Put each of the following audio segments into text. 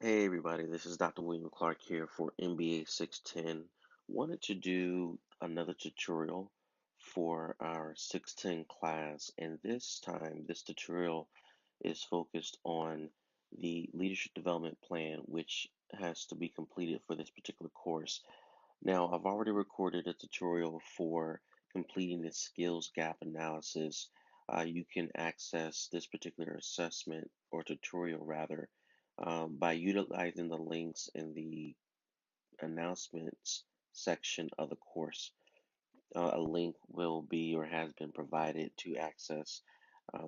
Hey everybody, this is Dr. William Clark here for MBA 610. Wanted to do another tutorial for our 610 class, and this time this tutorial is focused on the leadership development plan, which has to be completed for this particular course. Now, I've already recorded a tutorial for completing the skills gap analysis. You can access this particular assessment or tutorial rather by utilizing the links in the announcements section of the course. A link will be or has been provided to access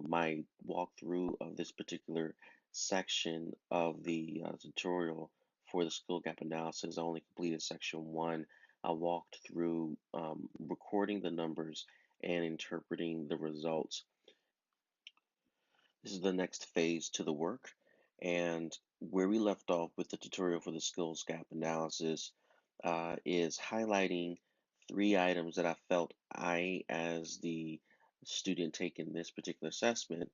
my walkthrough of this particular section of the tutorial for the skill gap analysis. I only completed section one. I walked through recording the numbers and interpreting the results. This is the next phase to the work, and where we left off with the tutorial for the skills gap analysis is highlighting three items that I felt as the student taking this particular assessment,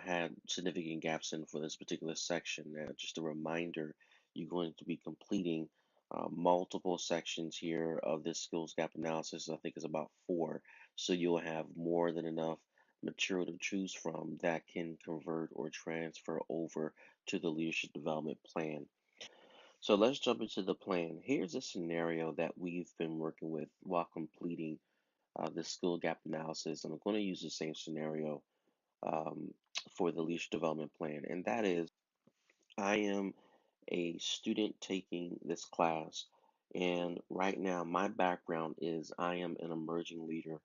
had significant gaps in for this particular section. Now, just a reminder, you're going to be completing multiple sections here of this skills gap analysis. I think it's about four, so you'll have more than enough material to choose from that can convert or transfer over to the leadership development plan. So let's jump into the plan. Here's a scenario that we've been working with while completing the skill gap analysis. And I'm going to use the same scenario um, for the leadership development plan. And that is, I am a student taking this class. And right now, my background is I am an emerging leader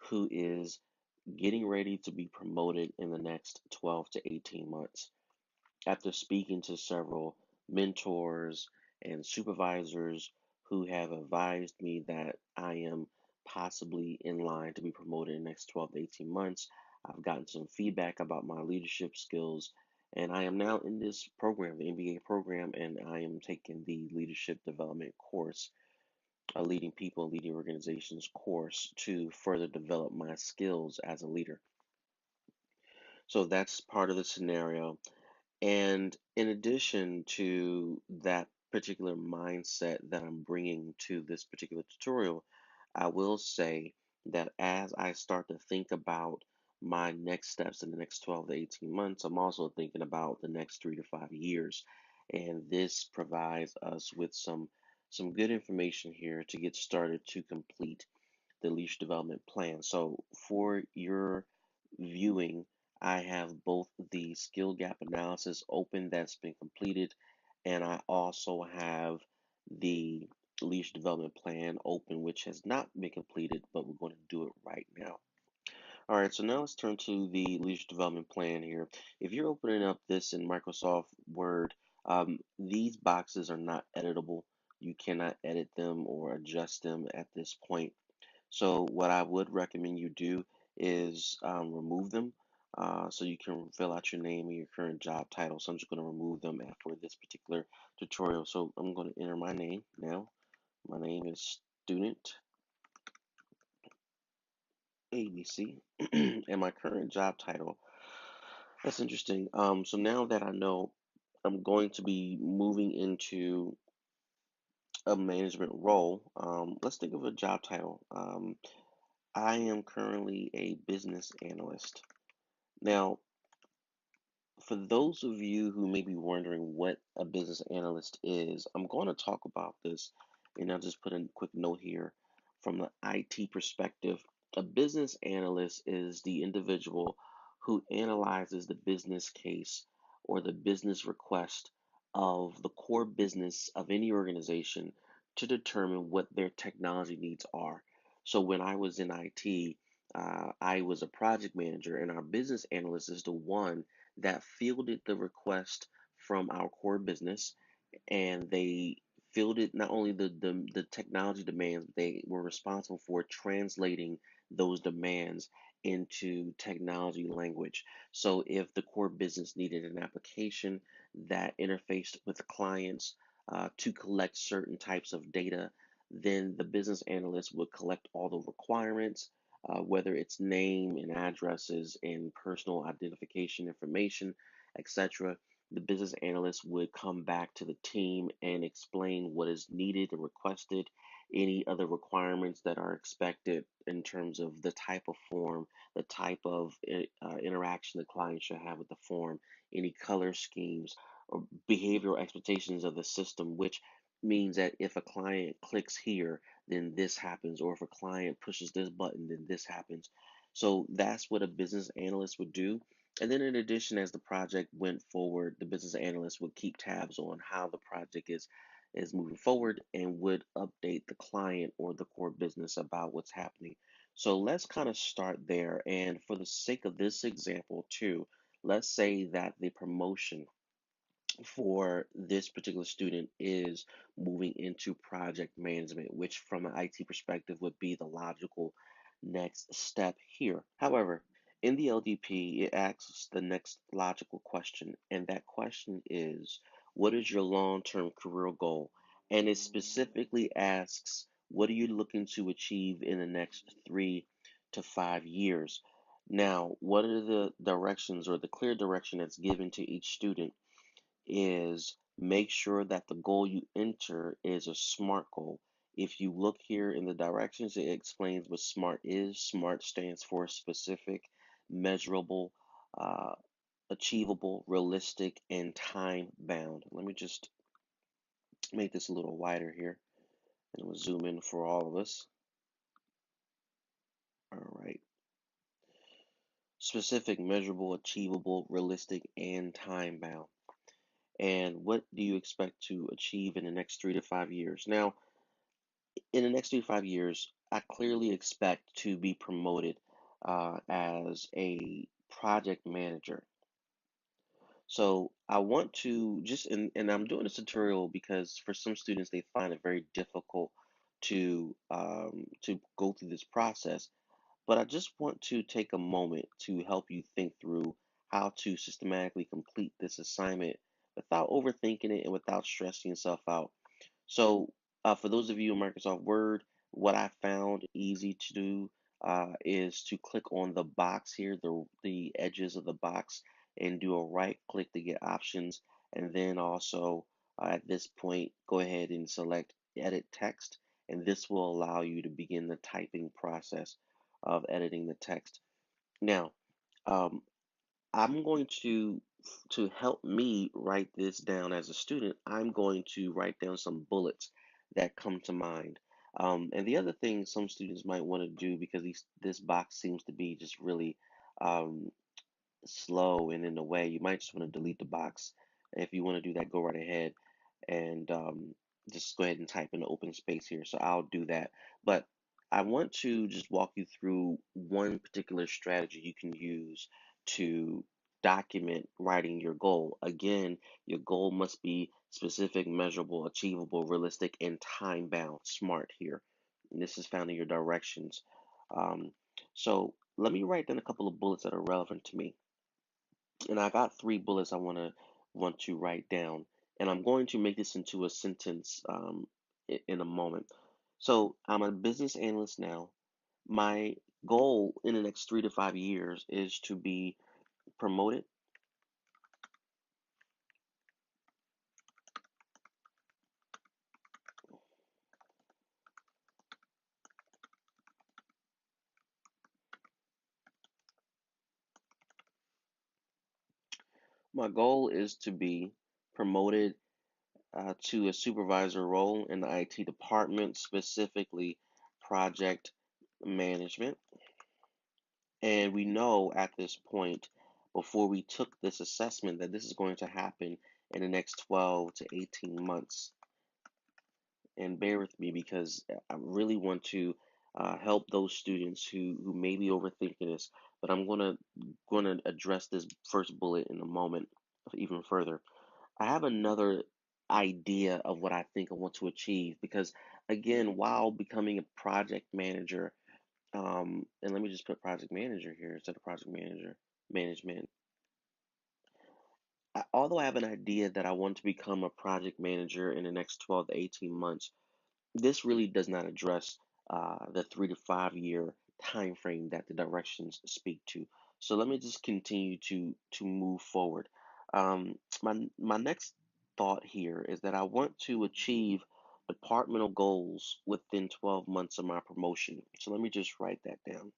who is getting ready to be promoted in the next 12 to 18 months. After speaking to several mentors and supervisors who have advised me that I am possibly in line to be promoted in the next 12 to 18 months, I've gotten some feedback about my leadership skills, and I am now in this program, the MBA program, and I am taking the leadership development course, a leading people and leading organizations course to further develop my skills as a leader. So that's part of the scenario. And in addition to that particular mindset that I'm bringing to this particular tutorial, I will say that as I start to think about my next steps in the next 12 to 18 months, I'm also thinking about the next 3 to 5 years. And this provides us with some good information here to get started to complete the leadership development plan. So for your viewing, I have both the skill gap analysis open that's been completed, and I also have the leadership development plan open, which has not been completed, but we're going to do it right now. All right, so now let's turn to the leadership development plan here. If you're opening up this in Microsoft Word, these boxes are not editable. You cannot edit them or adjust them at this point. So what I would recommend you do is remove them so you can fill out your name and your current job title. So I'm just going to remove them for this particular tutorial. So I'm going to enter my name now. My name is Student ABC and my current job title. That's interesting. So now that I know I'm going to be moving into a management role, let's think of a job title. I am currently a business analyst. Now, for those of you who may be wondering what a business analyst is, I'm going to talk about this, and I'll just put a quick note here from the IT perspective. A business analyst is the individual who analyzes the business case or the business request of the core business of any organization to determine what their technology needs are. So when I was in IT, I was a project manager, and our business analyst is the one that fielded the request from our core business, and they fielded not only the technology demands, but they were responsible for translating those demands into technology language. So if the core business needed an application that interfaced with clients to collect certain types of data, then the business analyst would collect all the requirements, whether it's name and addresses and personal identification information, etc. the business analyst would come back to the team and explain what is needed and requested, any other requirements that are expected in terms of the type of form, the type of interaction the client should have with the form, any color schemes, or behavioral expectations of the system, which means that if a client clicks here, then this happens, or if a client pushes this button, then this happens. So that's what a business analyst would do. And then in addition, as the project went forward, the business analyst would keep tabs on how the project is moving forward and would update the client or the core business about what's happening. So let's kind of start there. And for the sake of this example too, let's say that the promotion for this particular student is moving into project management, which from an IT perspective would be the logical next step here. However, in the LDP, it asks the next logical question, and that question is, what is your long-term career goal? And it specifically asks, what are you looking to achieve in the next 3 to 5 years? Now, what are the directions or the clear direction that's given to each student is make sure that the goal you enter is a SMART goal. If you look here in the directions, it explains what SMART is. SMART stands for specific, measurable, uh, achievable, realistic, and time bound. Let me just make this a little wider here and we'll zoom in for all of us. All right. Specific, measurable, achievable, realistic, and time bound. And what do you expect to achieve in the next 3 to 5 years? Now, in the next 3 to 5 years, I clearly expect to be promoted as a project manager. So I want to just, and I'm doing this tutorial because for some students, they find it very difficult to go through this process. But I just want to take a moment to help you think through how to systematically complete this assignment without overthinking it and without stressing yourself out. So, for those of you in Microsoft Word, what I found easy to do is to click on the box here, the edges of the box, and do a right click to get options. And then also at this point, go ahead and select Edit Text, and this will allow you to begin the typing process of editing the text. Now, um, I'm going to help me write this down as a student, I'm going to write down some bullets that come to mind. And the other thing some students might want to do because this box seems to be just really um, slow and in the way, you might just want to delete the box. If you want to do that, go right ahead and just go ahead and type in the open space here. So I'll do that. But I want to just walk you through one particular strategy you can use to document writing your goal. Again, your goal must be specific, measurable, achievable, realistic, and time bound. SMART here. And this is found in your directions. Um, so let me write down a couple of bullets that are relevant to me. And I got 3 bullets I want to write down, and I'm going to make this into a sentence in a moment. So I'm a business analyst now. My goal in the next 3 to 5 years is to be promoted. My goal is to be promoted to a supervisor role in the IT department, specifically project management. And we know at this point, before we took this assessment, that this is going to happen in the next 12 to 18 months. And bear with me because I really want to help those students who may be overthinking this. But I'm gonna address this first bullet in a moment even further. I have another idea of what I think I want to achieve because again, while becoming a project manager, and let me just put project manager here instead of project manager management. Although I have an idea that I want to become a project manager in the next 12 to 18 months, this really does not address the 3 to 5 year time frame that the directions speak to. So let me just continue to move forward. My next thought here is that I want to achieve departmental goals within 12 months of my promotion. So let me just write that down.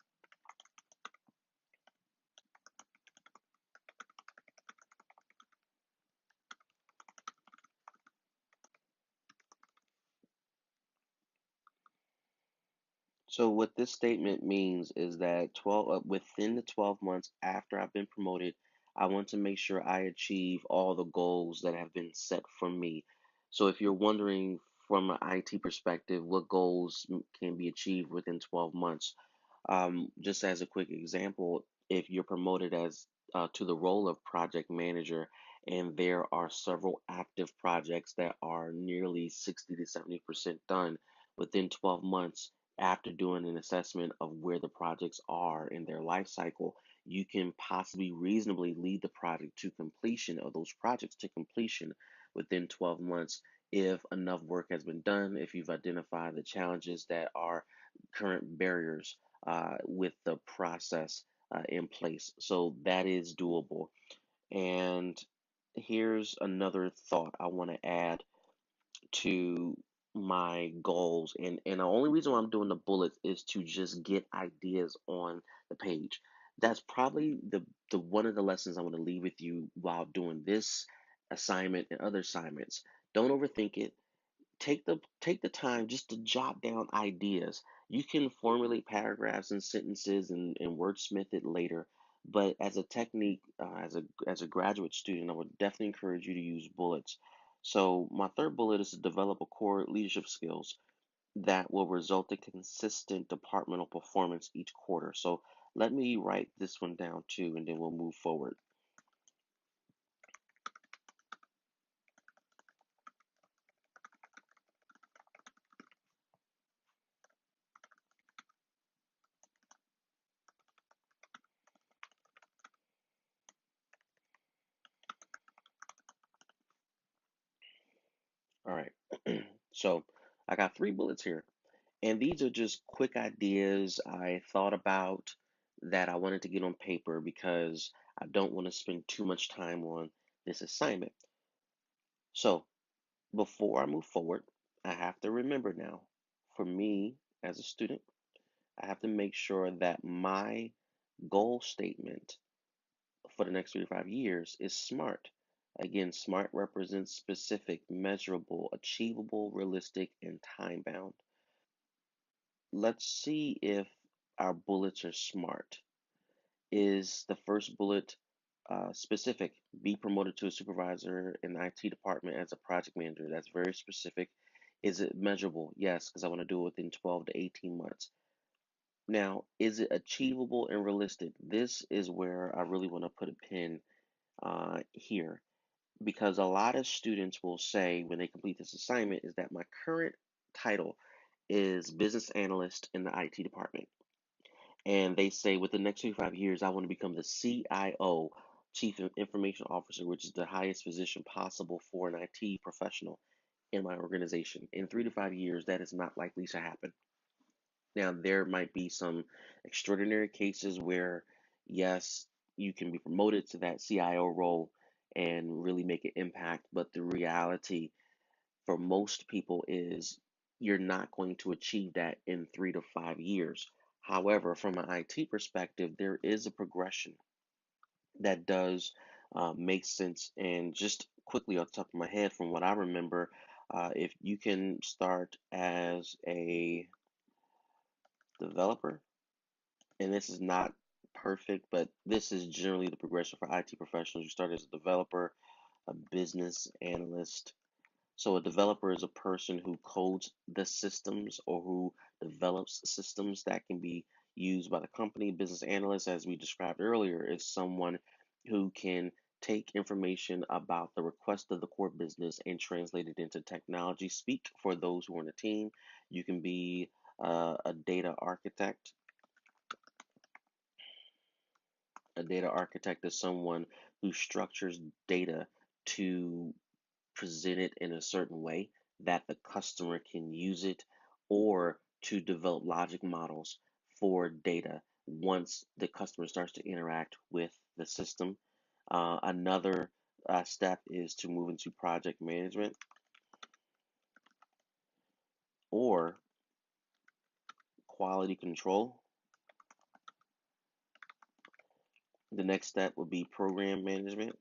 So what this statement means is that 12 within the 12 months after I've been promoted, I want to make sure I achieve all the goals that have been set for me. So if you're wondering from an IT perspective, what goals can be achieved within 12 months, just as a quick example, if you're promoted as to the role of project manager, and there are several active projects that are nearly 60 to 70% done within 12 months after doing an assessment of where the projects are in their life cycle, you can possibly reasonably lead the project to completion of those projects to completion within 12 months if enough work has been done, if you've identified the challenges that are current barriers with the process in place. So that is doable. And here's another thought I want to add to my goals. And the only reason why I'm doing the bullets is to just get ideas on the page. That's probably the one of the lessons I want to leave with you while doing this assignment and other assignments. Don't overthink it. Take the time just to jot down ideas. You can formulate paragraphs and sentences and wordsmith it later, but as a technique, as a graduate student, I would definitely encourage you to use bullets. So my third bullet is to develop a core leadership skills that will result in consistent departmental performance each quarter. So let me write this one down too, and then we'll move forward. All right. So I got three bullets here. And these are just quick ideas I thought about that I wanted to get on paper because I don't want to spend too much time on this assignment. So before I move forward, I have to remember now, for me as a student, I have to make sure that my goal statement for the next 3 to 5 years is SMART. Again, SMART represents specific, measurable, achievable, realistic, and time bound. Let's see if our bullets are smart. Is the first bullet specific? Be promoted to a supervisor in the IT department as a project manager. That's very specific. Is it measurable? Yes, because I want to do it within 12 to 18 months. Now, is it achievable and realistic? This is where I really want to put a pin here because a lot of students will say when they complete this assignment is that my current title is business analyst in the IT department. And they say within the next 25 years, I want to become the CIO, Chief Information Officer, which is the highest position possible for an IT professional in my organization. In 3 to 5 years, that is not likely to happen. Now, there might be some extraordinary cases where, yes, you can be promoted to that CIO role and really make an impact, but the reality for most people is you're not going to achieve that in 3 to 5 years. However, from an IT perspective, there is a progression that does make sense. And just quickly off the top of my head, from what I remember, if you can start as a developer, and this is not perfect, but this is generally the progression for IT professionals. You start as a developer, a business analyst. So a developer is a person who codes the systems or who develops systems that can be used by the company. Business analyst, as we described earlier, is someone who can take information about the request of the core business and translate it into technology speak for those who are on the team. You can be a data architect. A data architect is someone who structures data to present it in a certain way that the customer can use it or to develop logic models for data once the customer starts to interact with the system. Another step is to move into project management or quality control. The next step would be program management.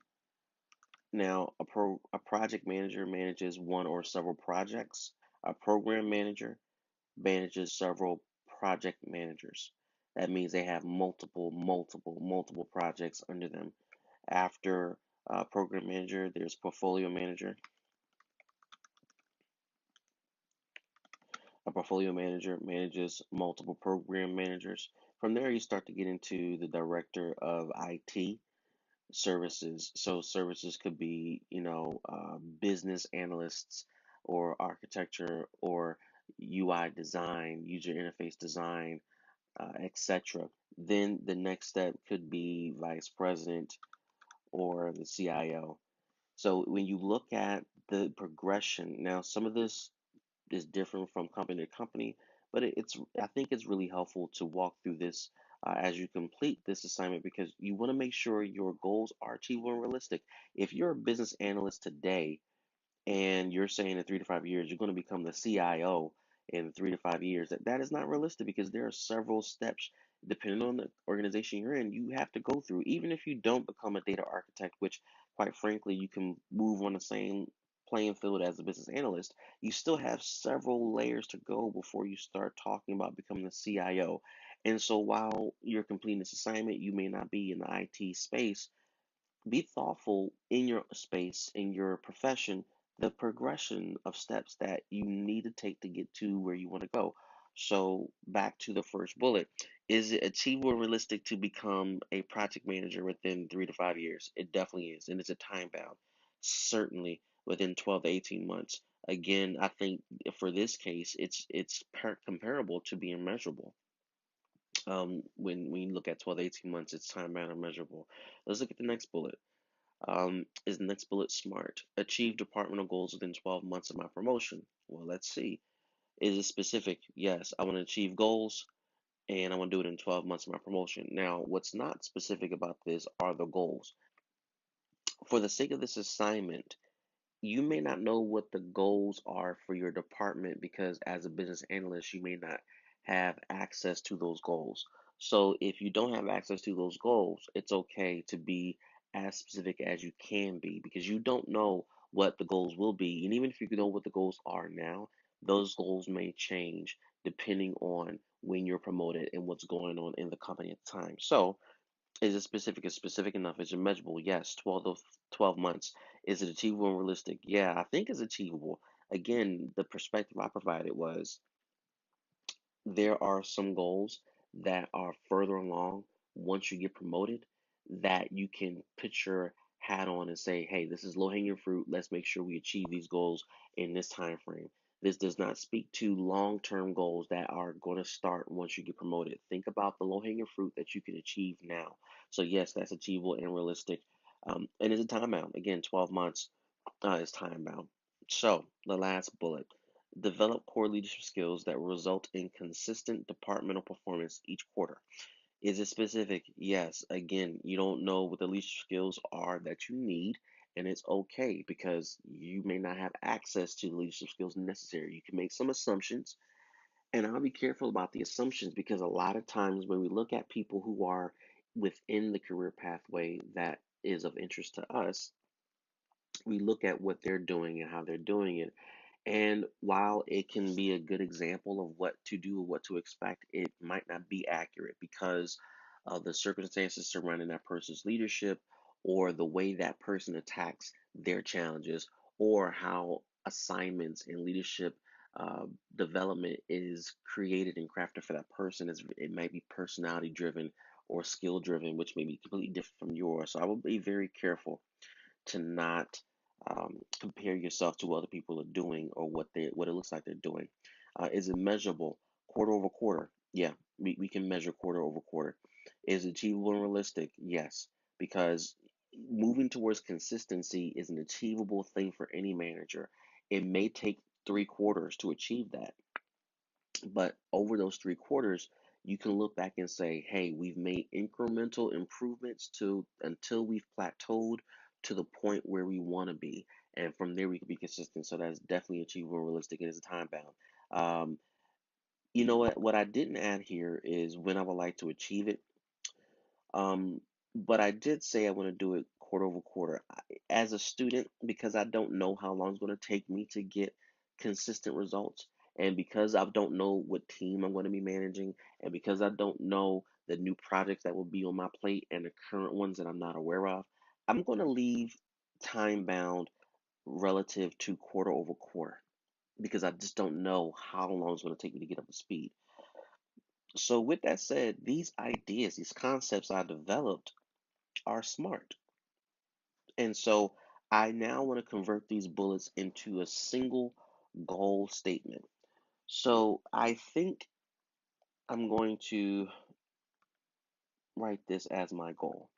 Now, a project manager manages one or several projects. A program manager manages several project managers. That means they have multiple projects under them. After program manager, there's portfolio manager. A portfolio manager manages multiple program managers. From there, you start to get into the director of IT services. So services could be, business analysts or architecture or UI design, user interface design, etc. Then the next step could be vice president or the CIO. So when you look at the progression, now some of this is different from company to company, but I think it's really helpful to walk through this as you complete this assignment because you want to make sure your goals are achievable and realistic. If you're a business analyst today, and you're saying in 3 to 5 years you're going to become the CIO in 3 to 5 years, that is not realistic because there are several steps depending on the organization you're in you have to go through. Even if you don't become a data architect, which quite frankly you can move on the same playing field as a business analyst, you still have several layers to go before you start talking about becoming the CIO. And so while you're completing this assignment, you may not be in the IT space. Be thoughtful in your space, in your profession, the progression of steps that you need to take to get to where you want to go. So, back to the first bullet. Is it achievable and realistic to become a project manager within 3 to 5 years? It definitely is. And it's a time bound. Certainly within 12 to 18 months. Again, I think for this case, it's comparable to being measurable. When you look at 12 to 18 months, it's time bound and measurable. Let's look at the next bullet. Is the next bullet SMART? Achieve departmental goals within 12 months of my promotion. Well, let's see. Is it specific? Yes, I want to achieve goals and I want to do it in 12 months of my promotion. Now, what's not specific about this are the goals. For the sake of this assignment, you may not know what the goals are for your department because as a business analyst, you may not have access to those goals. So if you don't have access to those goals, it's okay to be as specific as you can be because you don't know what the goals will be. And even if you know what the goals are now, those goals may change depending on when you're promoted and what's going on in the company at the time. So is it specific? Is specific enough? Is it measurable? Yes. 12 months. Is it achievable and realistic? Yeah, I think it's achievable. Again, the perspective I provided was there are some goals that are further along once you get promoted that you can put your hat on and say, hey, this is low hanging fruit. Let's make sure we achieve these goals in this time frame. This does not speak to long term goals that are going to start once you get promoted. Think about the low hanging fruit that you can achieve now. So, yes, that's achievable and realistic. And it's a time bound. Again, 12 months is time bound. So, the last bullet, develop core leadership skills that result in consistent departmental performance each quarter. Is it specific? Yes. Again, you don't know what the leadership skills are that you need, and it's okay because you may not have access to the leadership skills necessary. You can make some assumptions, and I'll be careful about the assumptions because a lot of times when we look at people who are within the career pathway that is of interest to us, we look at what they're doing and how they're doing it. And while it can be a good example of what to do or what to expect, it might not be accurate because of the circumstances surrounding that person's leadership or the way that person attacks their challenges or how assignments and leadership development is created and crafted for that person. It might be personality driven or skill driven, which may be completely different from yours. So I will be very careful to not compare yourself to what other people are doing or what it looks like they're doing. Is it measurable? Quarter over quarter? Yeah, we can measure quarter over quarter. Is it achievable and realistic? Yes, because moving towards consistency is an achievable thing for any manager. It may take 3 quarters to achieve that, but over those 3 quarters, you can look back and say, hey, we've made incremental improvements to until we've plateaued to the point where we want to be, and from there we can be consistent. So that's definitely achievable, realistic, and it's time bound. Um, you know what? What I didn't add here is when I would like to achieve it. Um, but I did say I want to do it quarter over quarter. As a student, because I don't know how long it's going to take me to get consistent results, and because I don't know what team I'm going to be managing, and because I don't know the new projects that will be on my plate and the current ones that I'm not aware of, I'm going to leave time bound relative to quarter over quarter because I just don't know how long it's going to take me to get up to speed. So, with that said, these ideas, these concepts I developed are smart. And so I now want to convert these bullets into a single goal statement. So I think I'm going to write this as my goal.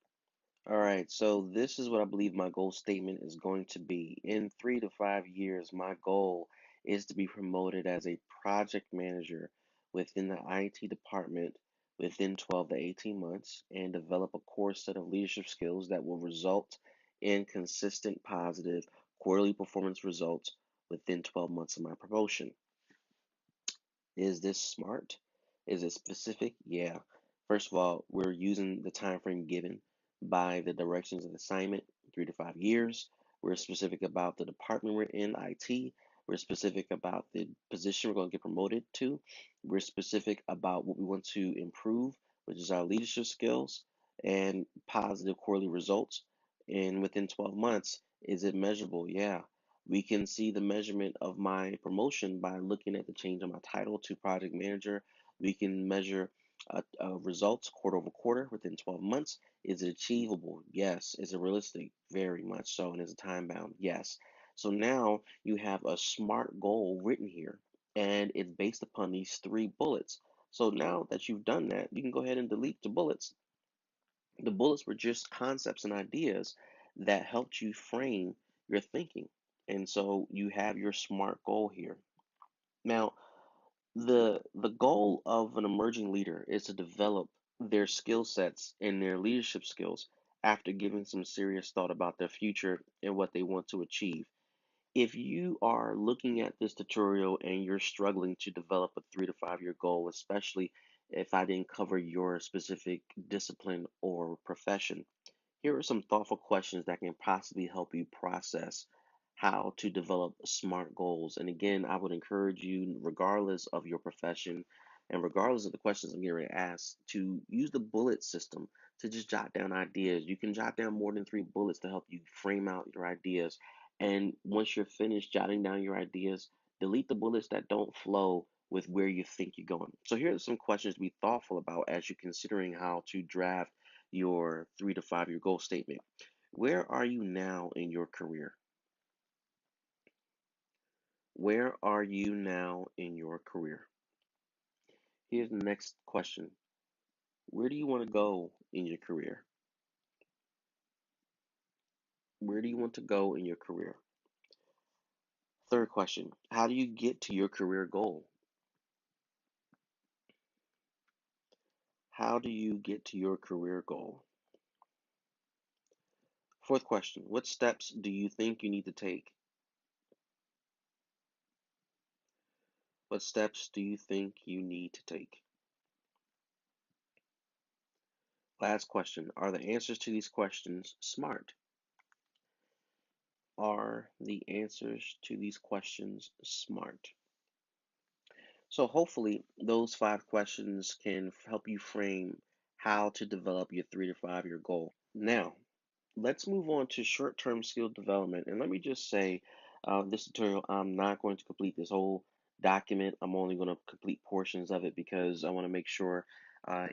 All right, so this is what I believe my goal statement is going to be. In 3 to 5 years, my goal is to be promoted as a project manager within the IT department within 12 to 18 months and develop a core set of leadership skills that will result in consistent positive quarterly performance results within 12 months of my promotion. Is this smart? Is it specific? Yeah. First of all, we're using the time frame given by the directions of the assignment, 3 to 5 years. We're specific about the department we're in, IT. We're specific about the position we're going to get promoted to. We're specific about what we want to improve, which is our leadership skills and positive quarterly results. And within 12 months, is it measurable? Yeah. We can see the measurement of my promotion by looking at the change of my title to project manager. We can measure results quarter over quarter within 12 months. Is it achievable? Yes. Is it realistic? Very much so. And is it time bound? Yes. So now you have a SMART goal written here, and it's based upon these 3 bullets. So now that you've done that, you can go ahead and delete the bullets. The bullets were just concepts and ideas that helped you frame your thinking. And so you have your SMART goal here. Now, the goal of an emerging leader is to develop their skill sets and their leadership skills after giving some serious thought about their future and what they want to achieve. If you are looking at this tutorial and you're struggling to develop a 3 to 5 year goal, especially if I didn't cover your specific discipline or profession, here are some thoughtful questions that can possibly help you process how to develop SMART goals. And again, I would encourage you, regardless of your profession and regardless of the questions I'm getting ready to ask, to use the bullet system to just jot down ideas. You can jot down more than 3 bullets to help you frame out your ideas. And once you're finished jotting down your ideas, delete the bullets that don't flow with where you think you're going. So here are some questions to be thoughtful about as you're considering how to draft your 3 to 5 year goal statement. Where are you now in your career? Where are you now in your career? Here's the next question. Where do you want to go in your career? Where do you want to go in your career? Third question. How do you get to your career goal? How do you get to your career goal? Fourth question. What steps do you think you need to take? What steps do you think you need to take? Last question. Are the answers to these questions smart? Are the answers to these questions smart? So hopefully those 5 questions can help you frame how to develop your 3 to 5 year goal. Now, let's move on to short-term skill development. And let me just say, this tutorial, I'm not going to complete this whole document. I'm only going to complete portions of it because I want to make sure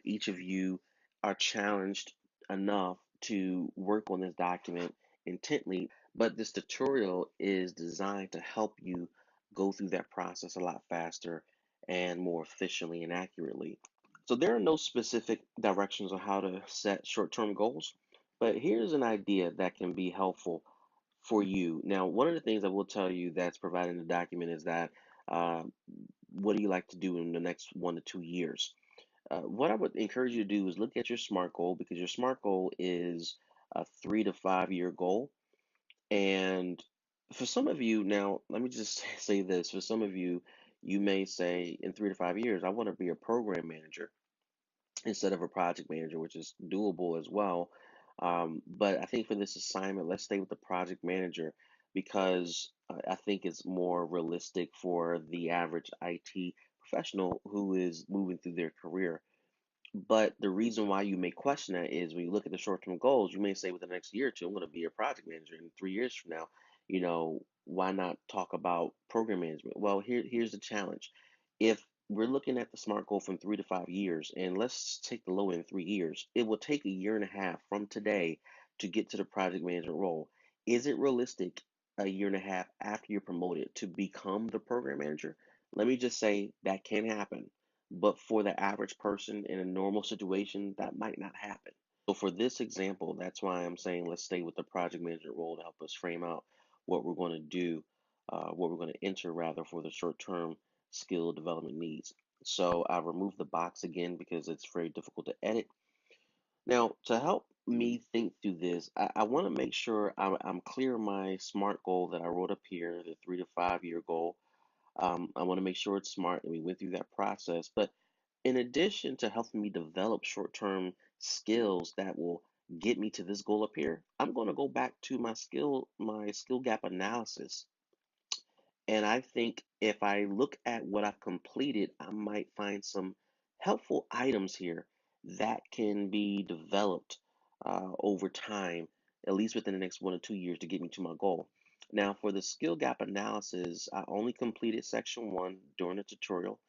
each of you are challenged enough to work on this document intently. But this tutorial is designed to help you go through that process a lot faster and more efficiently and accurately. So there are no specific directions on how to set short-term goals, but here's an idea that can be helpful for you. Now, one of the things I will tell you that's provided in the document is that uh, what do you like to do in the next 1 to 2 years? What I would encourage you to do is look at your SMART goal because your SMART goal is a 3 to 5 year goal. And for some of you, now, let me just say this. For some of you, you may say in 3 to 5 years, I want to be a program manager instead of a project manager, which is doable as well. But I think for this assignment, let's stay with the project manager because I think it's more realistic for the average IT professional who is moving through their career. But the reason why you may question that is when you look at the short-term goals, you may say within the next year or two, I'm going to be a project manager. In 3 years from now, why not talk about program management? Well, here's the challenge. If we're looking at the SMART goal from 3 to 5 years, and let's take the low end 3 years, it will take a year and a half from today to get to the project management role. Is it realistic a year and a half after you're promoted to become the program manager? Let me just say that can happen, but for the average person in a normal situation, that might not happen. So for this example, that's why I'm saying let's stay with the project management role to help us frame out what we're going to do, what we're going to enter rather for the short-term skill development needs. So I've removed the box again because it's very difficult to edit. Now, to help me think through this, I want to make sure I'm clear on my SMART goal that I wrote up here, the 3 to 5 year goal. I want to make sure it's smart, and we went through that process. But in addition to helping me develop short-term skills that will get me to this goal up here, I'm going to go back to my skill gap analysis. And I think if I look at what I've completed, I might find some helpful items here that can be developed over time, at least within the next 1 or 2 years to get me to my goal. Now, for the skill gap analysis, I only completed section one during the tutorial.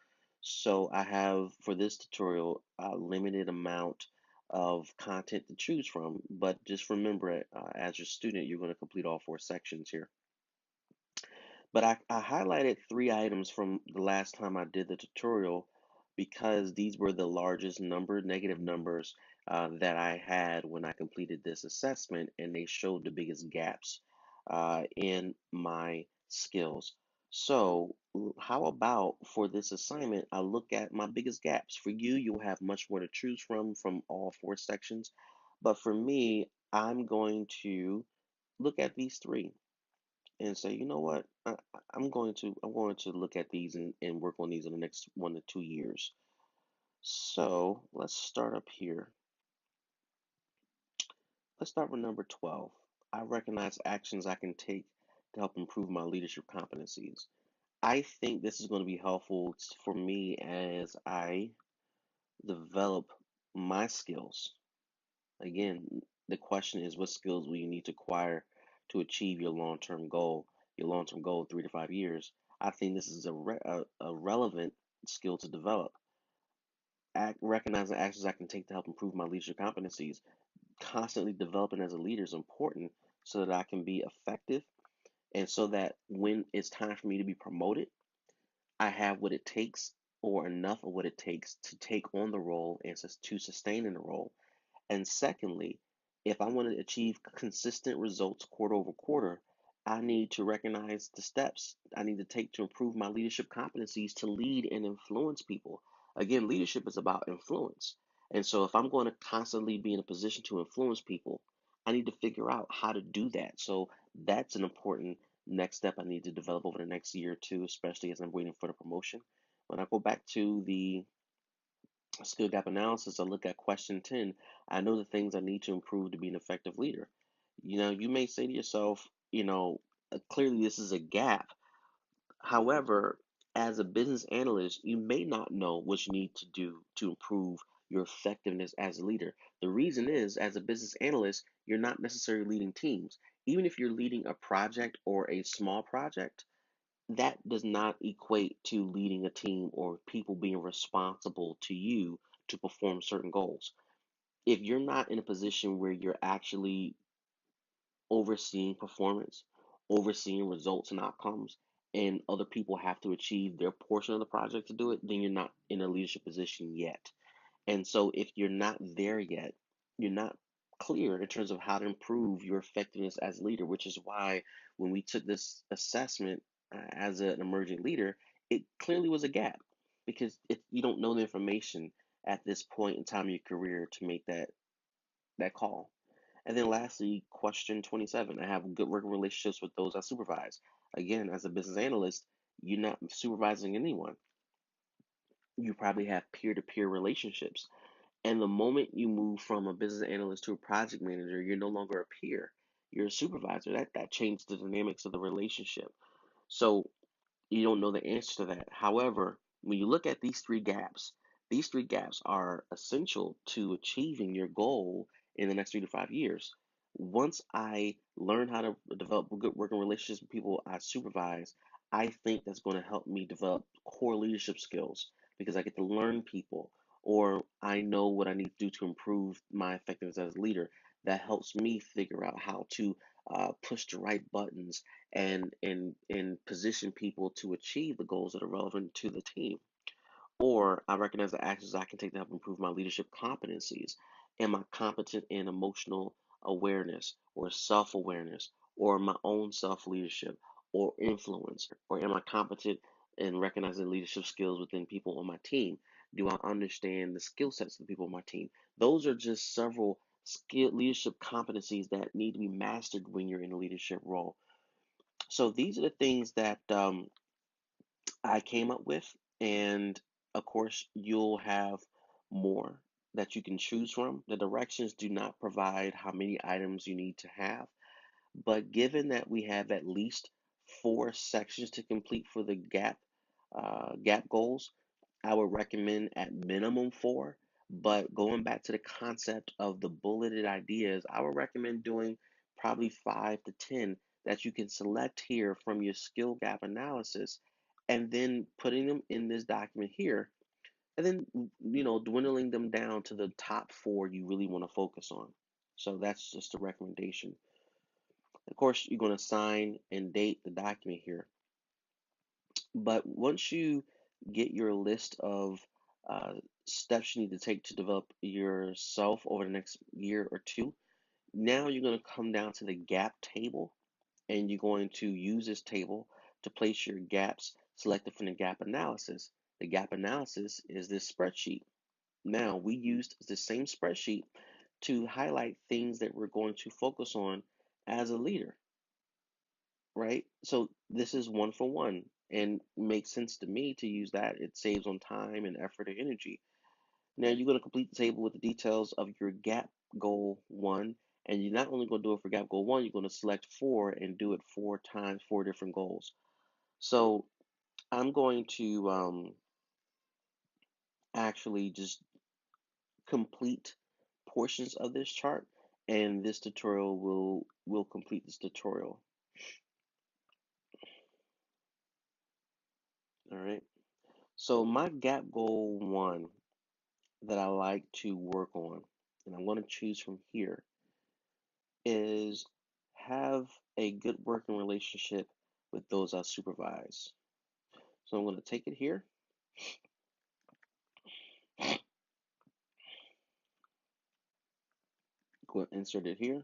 So I have, for this tutorial, a limited amount of content to choose from. But just remember, as your student, you're going to complete all 4 sections here. But I highlighted 3 items from the last time I did the tutorial because these were the largest negative numbers that I had when I completed this assessment, and they showed the biggest gaps in my skills. So, how about for this assignment, I look at my biggest gaps. For you, you'll have much more to choose from all 4 sections. But for me, I'm going to look at these three and say, you know what, I'm going to look at these and work on these in the next 1 to 2 years. So let's start up here. Let's start with number 12. I recognize actions I can take to help improve my leadership competencies. I think this is going to be helpful for me as I develop my skills. Again, the question is what skills will you need to acquire to achieve your long-term goal, 3 to 5 years. I think this is a relevant skill to develop. Recognizing actions I can take to help improve my leadership competencies. Constantly developing as a leader is important so that I can be effective and so that when it's time for me to be promoted, I have what it takes or enough of what it takes to take on the role and to sustain in the role. And secondly, if I want to achieve consistent results quarter over quarter, I need to recognize the steps I need to take to improve my leadership competencies to lead and influence people. Again, leadership is about influence. And so if I'm going to constantly be in a position to influence people, I need to figure out how to do that. So that's an important next step I need to develop over the next year or two, especially as I'm waiting for the promotion. When I go back to the skill gap analysis, I look at question 10. I know the things I need to improve to be an effective leader. You may say to yourself, clearly this is a gap. However, as a business analyst, you may not know what you need to do to improve your effectiveness as a leader. The reason is, as a business analyst, you're not necessarily leading teams. Even if you're leading a project or a small project, that does not equate to leading a team or people being responsible to you to perform certain goals. If you're not in a position where you're actually overseeing performance, overseeing results and outcomes, and other people have to achieve their portion of the project to do it, then you're not in a leadership position yet. And so if you're not there yet, you're not clear in terms of how to improve your effectiveness as a leader, which is why when we took this assessment as an emerging leader, it clearly was a gap because you don't know the information at this point in time in your career to make that call. And then lastly, question 27, I have good working relationships with those I supervise. Again, as a business analyst, you're not supervising anyone. You probably have peer-to-peer relationships. And the moment you move from a business analyst to a project manager, you're no longer a peer. You're a supervisor. That changed the dynamics of the relationship. So you don't know the answer to that. However, when you look at these three gaps are essential to achieving your goal in the next 3 to 5 years. Once I learn how to develop good working relationships with people I supervise, I think that's going to help me develop core leadership skills because I get to learn people, or I know what I need to do to improve my effectiveness as a leader. That helps me figure out how to push the right buttons and position people to achieve the goals that are relevant to the team. Or I recognize the actions I can take to help improve my leadership competencies. Am I competent in emotional awareness or self awareness or my own self leadership or influence? Or am I competent in recognizing leadership skills within people on my team? Do I understand the skill sets of the people on my team? Those are just several leadership competencies that need to be mastered when you're in a leadership role. So these are the things that I came up with, and of course, you'll have more that you can choose from. The directions do not provide how many items you need to have, but given that we have at least 4 sections to complete for the gap goals, I would recommend at minimum 4. But going back to the concept of the bulleted ideas, I would recommend doing probably 5 to 10 that you can select here from your skill gap analysis and then putting them in this document here and then dwindling them down to the top 4 you really want to focus on. So that's just a recommendation. Of course, you're going to sign and date the document here. But once you get your list of uh, steps you need to take to develop yourself over the next year or two, now you're going to come down to the gap table and you're going to use this table to place your gaps selected from the gap analysis. The gap analysis is this spreadsheet. Now, we used the same spreadsheet to highlight things that we're going to focus on as a leader, right? So this is one for one and makes sense to me to use that. It saves on time and effort and energy. Now you're going to complete the table with the details of your gap goal one. And you're not only going to do it for gap goal one, you're going to select 4 and do it 4 times, 4 different goals. So I'm going to actually just complete portions of this chart and this tutorial will complete this tutorial. All right. So my gap goal one that I like to work on, and I'm going to choose from here, is have a good working relationship with those I supervise. So I'm going to take it here, go insert it here,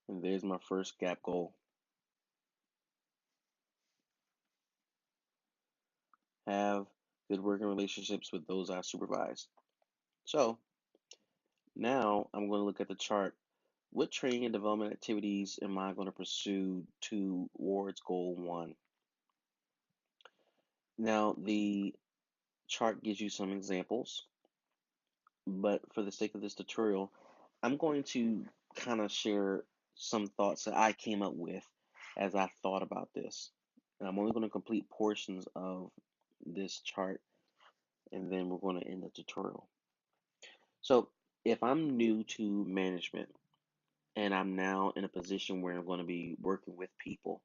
and there's my first gap goal. Have good working relationships with those I supervise. So now I'm going to look at the chart. What training and development activities am I going to pursue towards goal one? Now, the chart gives you some examples, but for the sake of this tutorial, I'm going to kind of share some thoughts that I came up with as I thought about this. And I'm only going to complete portions of this chart and then we're going to end the tutorial. So, if I'm new to management and I'm now in a position where I'm going to be working with people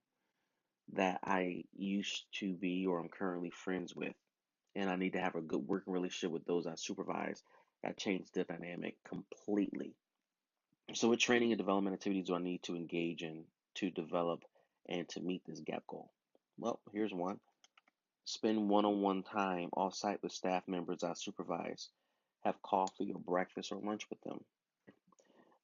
that I used to be or I'm currently friends with, and I need to have a good working relationship with those I supervise, that changed the dynamic completely. So, what training and development activities do I need to engage in to develop and to meet this gap goal? Well, here's one. Spend one on one time off site with staff members I supervise. Have coffee or breakfast or lunch with them.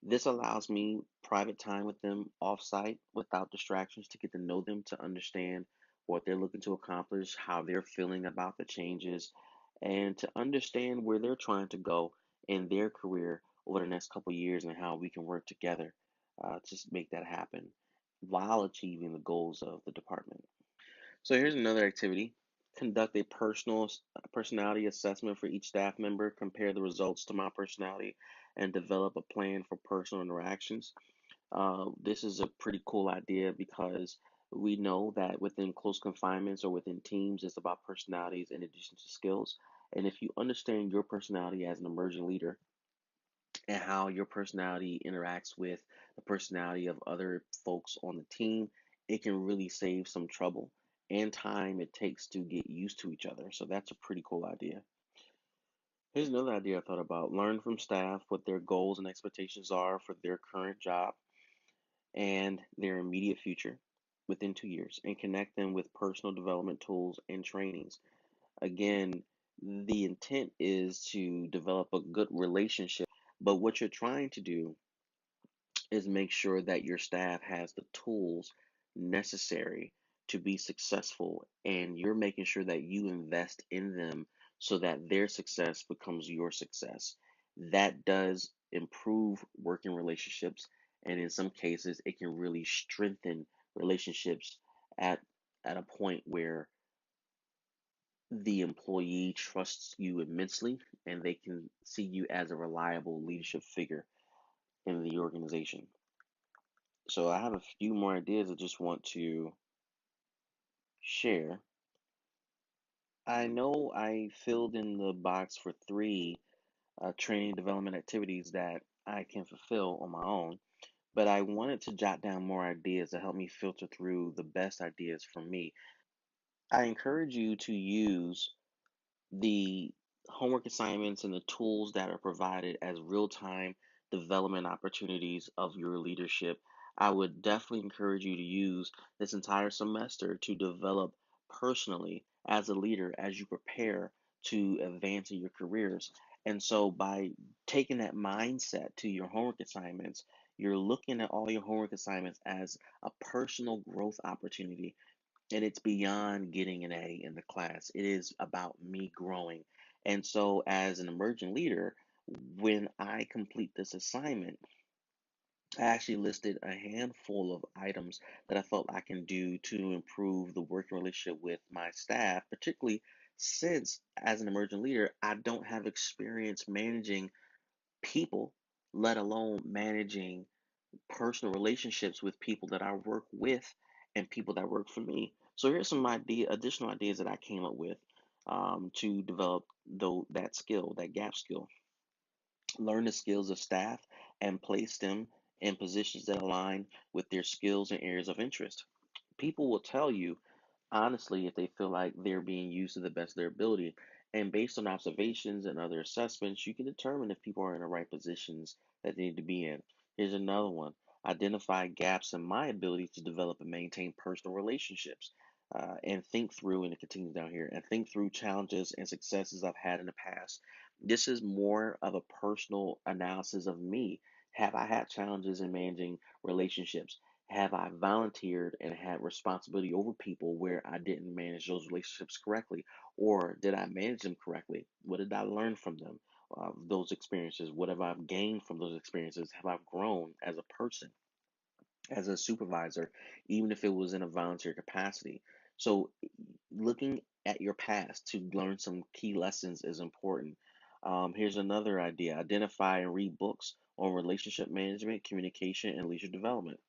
This allows me private time with them off site without distractions to get to know them, to understand what they're looking to accomplish, how they're feeling about the changes, and to understand where they're trying to go in their career over the next couple of years and how we can work together to make that happen while achieving the goals of the department. So here's another activity. Conduct a personality assessment for each staff member, compare the results to my personality, and develop a plan for personal interactions. This is a pretty cool idea because we know that within close confinements or within teams, it's about personalities in addition to skills. And if you understand your personality as an emerging leader and how your personality interacts with the personality of other folks on the team, it can really save some trouble and time it takes to get used to each other. So that's a pretty cool idea. Here's another idea I thought about. Learn from staff what their goals and expectations are for their current job and their immediate future within 2 years and connect them with personal development tools and trainings. Again, the intent is to develop a good relationship, but what you're trying to do is make sure that your staff has the tools necessary to be successful, and you're making sure that you invest in them so that their success becomes your success. That does improve working relationships, and in some cases, it can really strengthen relationships at a point where the employee trusts you immensely and they can see you as a reliable leadership figure in the organization. So I have a few more ideas I just want to share. I know I filled in the box for three training development activities that I can fulfill on my own, but I wanted to jot down more ideas to help me filter through the best ideas for me. I encourage you to use the homework assignments and the tools that are provided as real-time development opportunities of your leadership. I would definitely encourage you to use this entire semester to develop personally as a leader as you prepare to advance in your careers. And so by taking that mindset to your homework assignments, you're looking at all your homework assignments as a personal growth opportunity, and it's beyond getting an A in the class. It is about me growing. And so, as an emerging leader, when I complete this assignment, I actually listed a handful of items that I felt I can do to improve the working relationship with my staff, particularly since, as an emerging leader, I don't have experience managing people, let alone managing personal relationships with people that I work with and people that work for me. So here's some additional ideas that I came up with to develop that skill, that gap skill. Learn the skills of staff and place them in positions that align with their skills and areas of interest. People will tell you honestly if they feel like they're being used to the best of their ability. And based on observations and other assessments, you can determine if people are in the right positions that they need to be in. Here's another one. Identify gaps in my ability to develop and maintain personal relationships. And think through, and it continues down here, and think through challenges and successes I've had in the past. This is more of a personal analysis of me. Have I had challenges in managing relationships? Have I volunteered and had responsibility over people where I didn't manage those relationships correctly? Or did I manage them correctly? What did I learn from them? Those experiences? What have I gained from those experiences? Have I grown as a person, as a supervisor, even if it was in a volunteer capacity? So, looking at your past to learn some key lessons is important. Here's another idea. Identify and read books on relationship management, communication, and leadership development.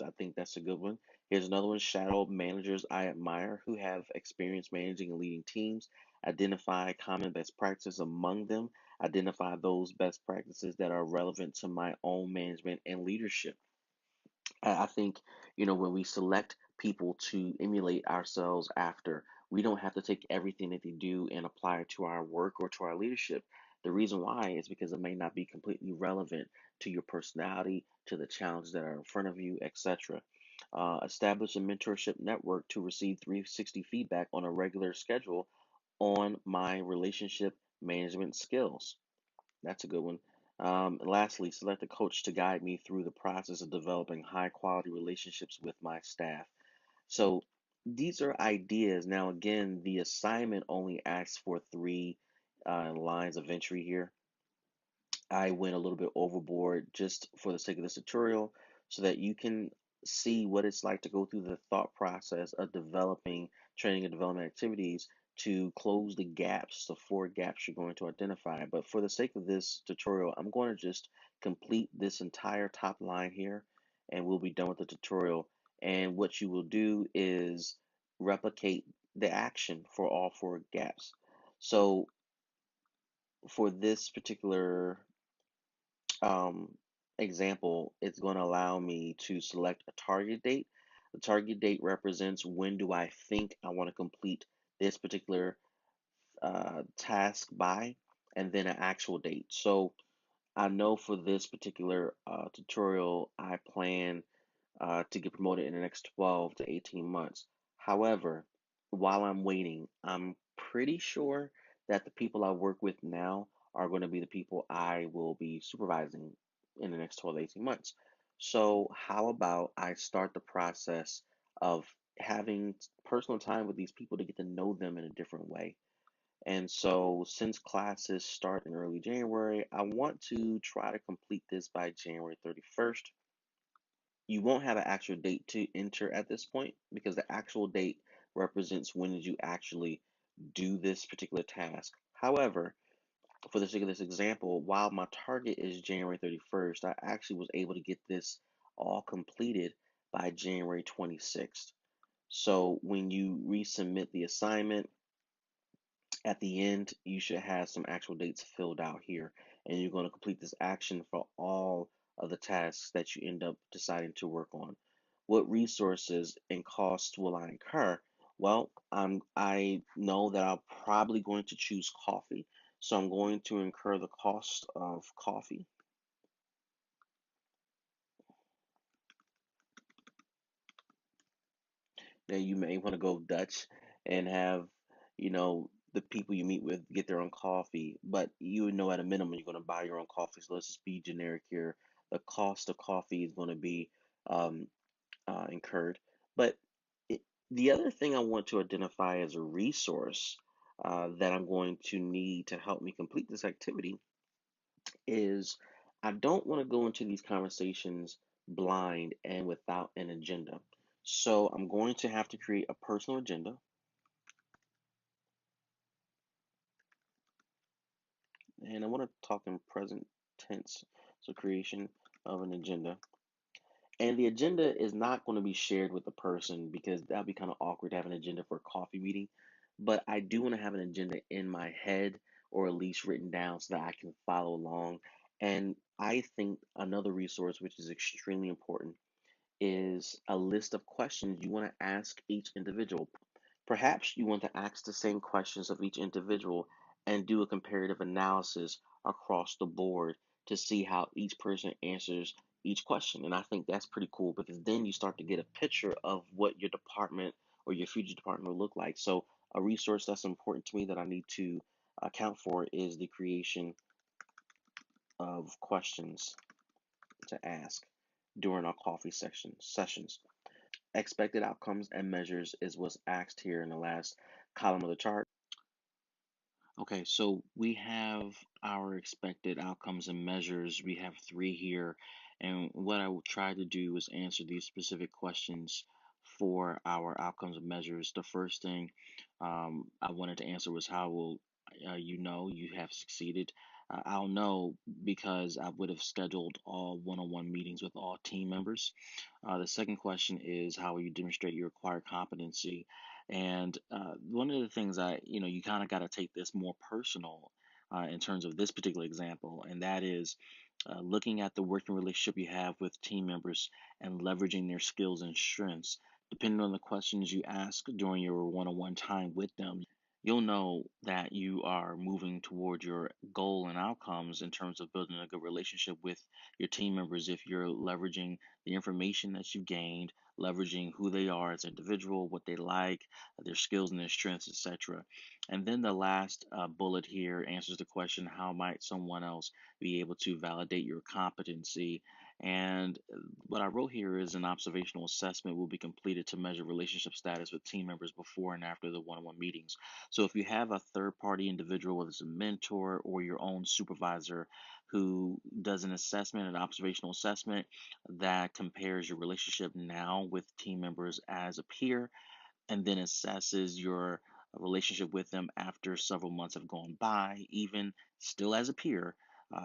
I think that's a good one. Here's another one. Shadow managers I admire who have experience managing and leading teams. Identify common best practices among them. Identify those best practices that are relevant to my own management and leadership. I think, when we select people to emulate ourselves after, we don't have to take everything that they do and apply it to our work or to our leadership. The reason why is because it may not be completely relevant to your personality, to the challenges that are in front of you, etc. Establish a mentorship network to receive 360 feedback on a regular schedule on my relationship management skills. That's a good one. Lastly, select a coach to guide me through the process of developing high quality relationships with my staff. So these are ideas. Now, again, the assignment only asks for three lines of entry here. I went a little bit overboard just for the sake of this tutorial so that you can see what it's like to go through the thought process of developing training and development activities to close the gaps, the four gaps you're going to identify. But for the sake of this tutorial, I'm going to just complete this entire top line here and we'll be done with the tutorial. And what you will do is replicate the action for all four gaps. So for this particular example, it's going to allow me to select a target date. The target date represents when do I think I want to complete this particular task by, and then an actual date. So I know for this particular tutorial, I plan to get promoted in the next 12 to 18 months. However, while I'm waiting, I'm pretty sure that the people I work with now are going to be the people I will be supervising in the next 12 to 18 months. So, how about I start the process of having personal time with these people to get to know them in a different way? And so, since classes start in early January, I want to try to complete this by January 31st. You won't have an actual date to enter at this point because the actual date represents when did you actually do this particular task. However, for the sake of this example, while my target is January 31st, I actually was able to get this all completed by January 26th. So when you resubmit the assignment, at the end, you should have some actual dates filled out here, and you're going to complete this action for all of the tasks that you end up deciding to work on. What resources and costs will I incur? Well, I know that I'm probably going to choose coffee, so I'm going to incur the cost of coffee. Now you may want to go Dutch and have, the people you meet with get their own coffee, but you know at a minimum you're going to buy your own coffee. So let's just be generic here. The cost of coffee is going to be um, incurred. But it, the other thing I want to identify as a resource that I'm going to need to help me complete this activity is I don't want to go into these conversations blind and without an agenda. So I'm going to have to create a personal agenda, and I want to talk in present tense. So creation of an agenda. And the agenda is not going to be shared with the person because that'd be kind of awkward to have an agenda for a coffee meeting. But I do want to have an agenda in my head or at least written down so that I can follow along. And I think another resource, which is extremely important, is a list of questions you want to ask each individual. Perhaps you want to ask the same questions of each individual and do a comparative analysis across the board to see how each person answers each question. And I think that's pretty cool because then you start to get a picture of what your department or your future department will look like. So, a resource that's important to me that I need to account for is the creation of questions to ask during our coffee section sessions. Expected outcomes and measures is what's asked here in the last column of the chart. Okay, so we have our expected outcomes and measures. We have three here. And what I will try to do is answer these specific questions for our outcomes and measures. The first thing I wanted to answer was how will you know you have succeeded? I'll know because I would have scheduled all one-on-one meetings with all team members. The second question is how will you demonstrate your acquired competency? And one of the things you kind of got to take this more personal in terms of this particular example, and that is looking at the working relationship you have with team members and leveraging their skills and strengths. Depending on the questions you ask during your one on one time with them, you'll know that you are moving toward your goal and outcomes in terms of building a good relationship with your team members if you're leveraging the information that you gained, leveraging who they are as an individual, what they like, their skills and their strengths, etc. And then the last bullet here answers the question, how might someone else be able to validate your competency? And what I wrote here is an observational assessment will be completed to measure relationship status with team members before and after the one-on-one meetings. So if you have a third party individual, whether it's a mentor or your own supervisor, who does an assessment, an observational assessment that compares your relationship now with team members as a peer and then assesses your relationship with them after several months have gone by, even still as a peer,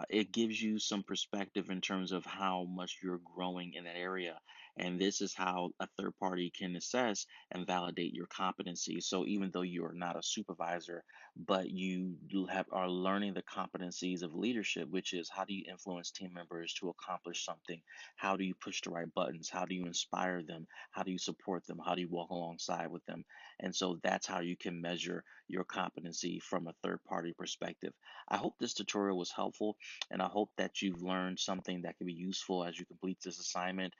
it gives you some perspective in terms of how much you're growing in that area. And this is how a third party can assess and validate your competency. So even though you are not a supervisor, but you do have are learning the competencies of leadership, which is how do you influence team members to accomplish something? How do you push the right buttons? How do you inspire them? How do you support them? How do you walk alongside with them? And so that's how you can measure your competency from a third party perspective. I hope this tutorial was helpful, and I hope that you've learned something that can be useful as you complete this assignment.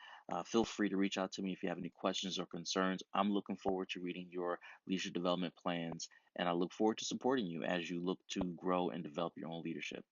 Feel free to reach out to me if you have any questions or concerns. I'm looking forward to reading your leadership development plans, and I look forward to supporting you as you look to grow and develop your own leadership.